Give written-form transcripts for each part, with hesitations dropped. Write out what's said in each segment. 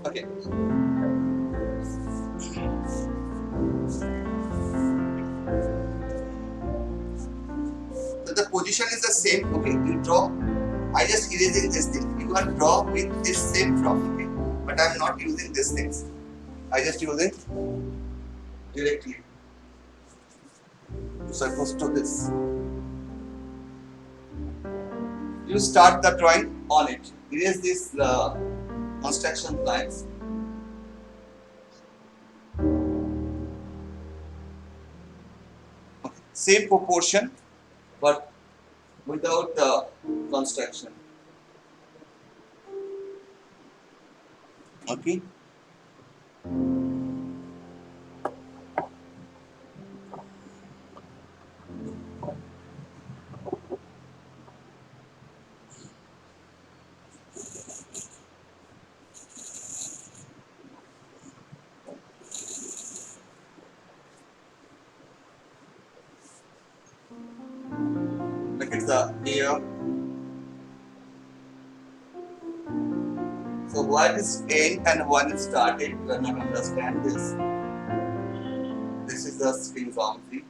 Okay. So the position is the same. Okay, you draw. I just erasing this thing. You can draw with this same prop. Okay, but I'm not using these things. I just using directly. Supposed to this. You start the drawing on it. Erase these construction lines. Okay. Same proportion, but without the construction. Okay. Like it's the air. So one is end and one is started. You cannot understand this. This is the string boundary.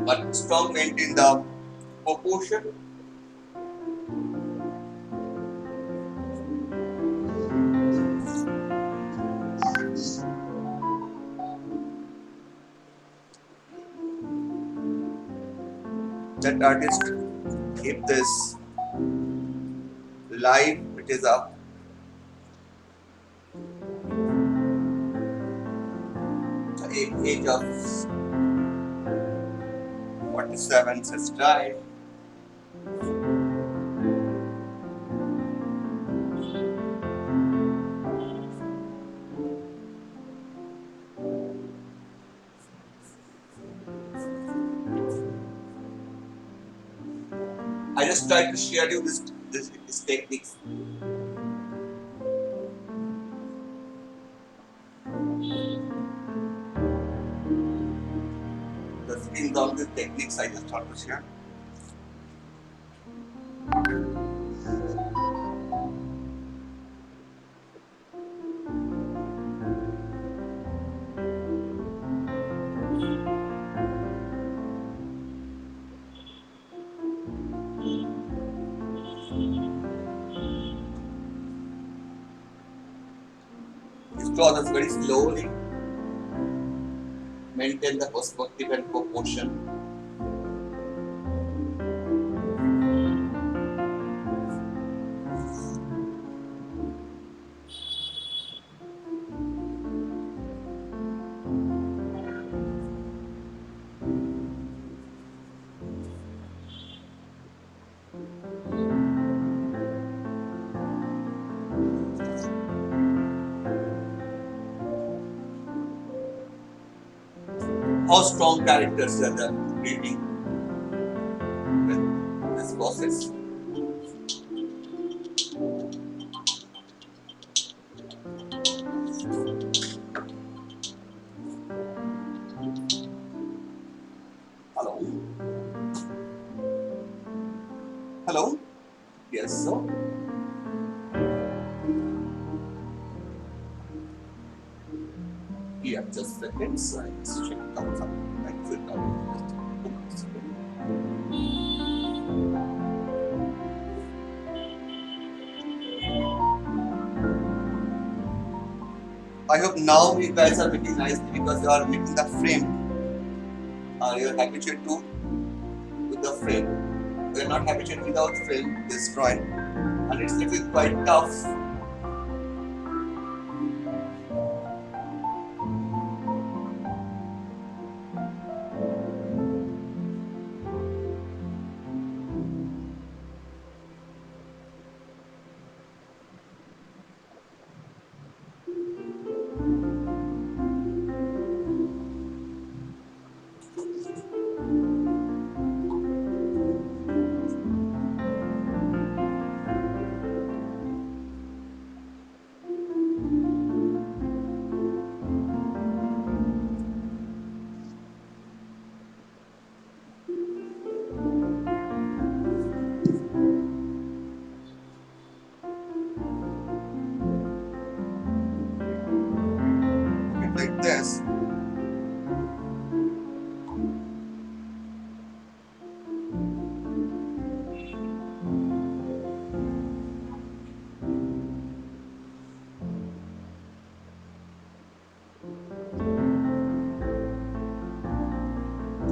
But strong maintain the proportion. That artist keep this live. It is a age of 47 says died. I just try to share you this techniques. The skin down the techniques I just thought to share. You draw this very slowly. Maintain the perspective and proportion. How strong characters are the creating with this process. Hello. Hello. Yes, so yeah, just seconds. I just check out something. I click on it. I hope now you guys are making nicely because you are making the frame. You are habituated to with the frame. You are not habituated without frame. This drawing, and it's little quite tough.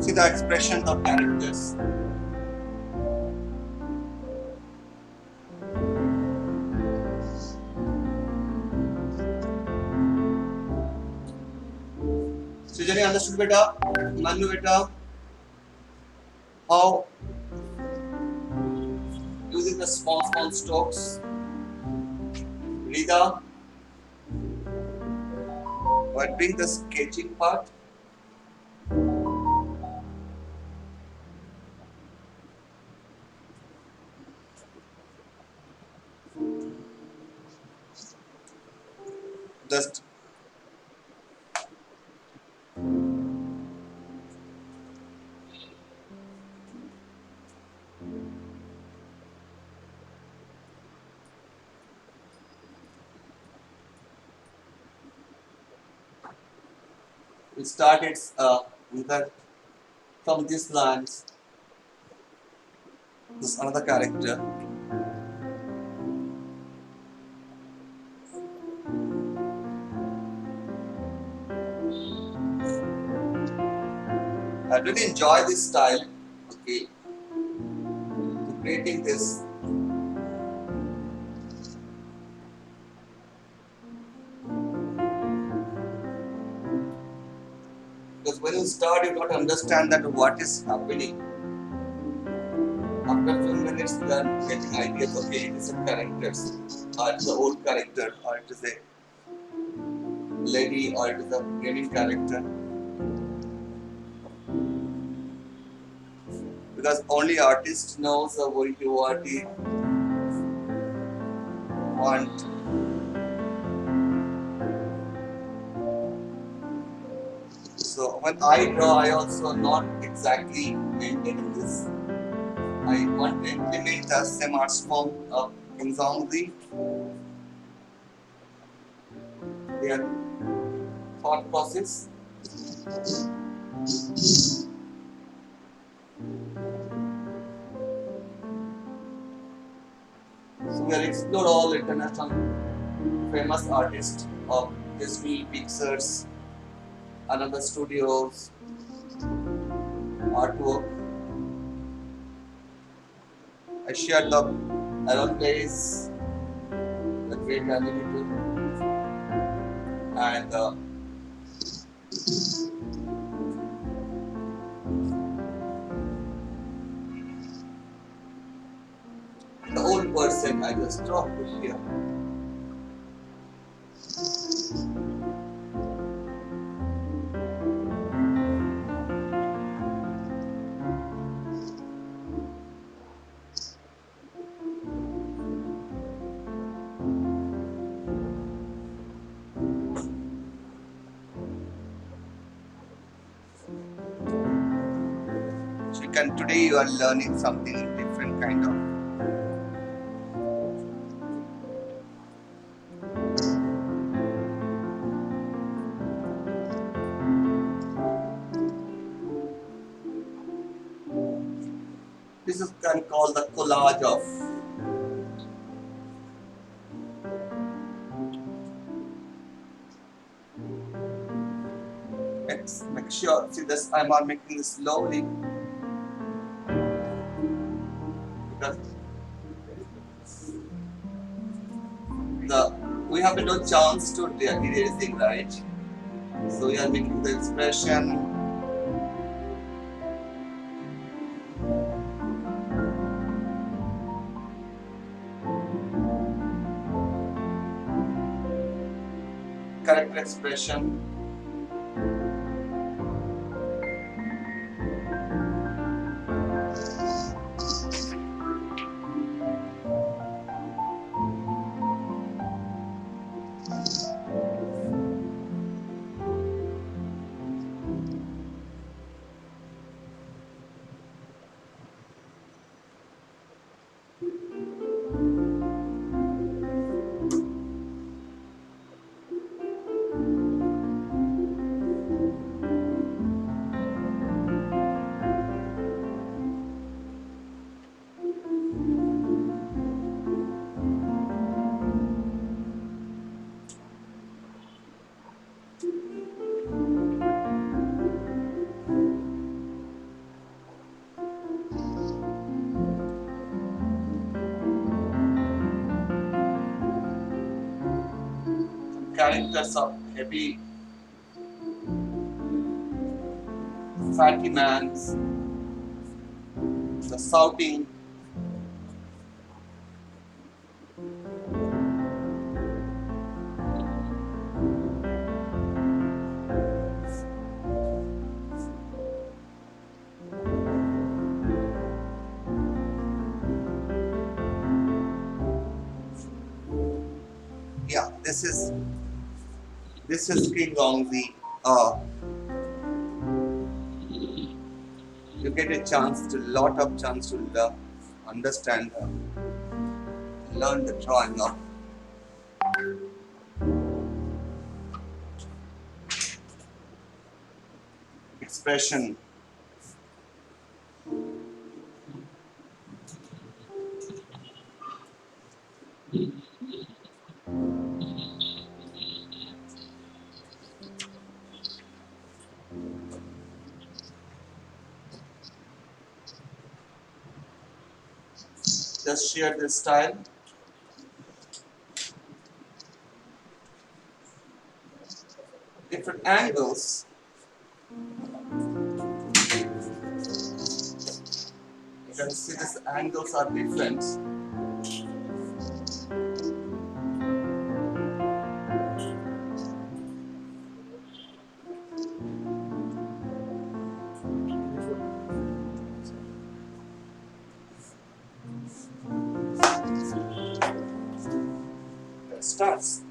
See the expressions of characters. Srijani understood beta? Manu beta? How using the small strokes? Rida? While doing the sketching part? Just we start its with the, from these lines. This is another character. I really enjoy this style. Okay, to creating this. Because when you start, you don't understand that what is happening. After a few minutes, you are getting ideas. Okay, it is a characters, or it is an old character, or it is a lady, or it is a gaming character. Because only artist knows what you are the want. So when I draw, I also not exactly maintaining this. I want to implement the same art form of Inzongzi, their thought process. So we will explore all international famous artists of history, pictures, another studios, artwork. I shared the aeroplanes, the great animator, and the old person I just dropped here. So you can today you are learning something different kind of. This is can call the collage of. Make sure see this I'm on making this slowly because the we have no chance to erasing right. So we are making the expression. Character expression. characters of heavy, fatty man, the shouting. Yeah, this is King Gongzi. You get a chance to lot of chance to understand, learn the drawing of expression. Just share this style. Different angles. You can see these angles are different. It starts.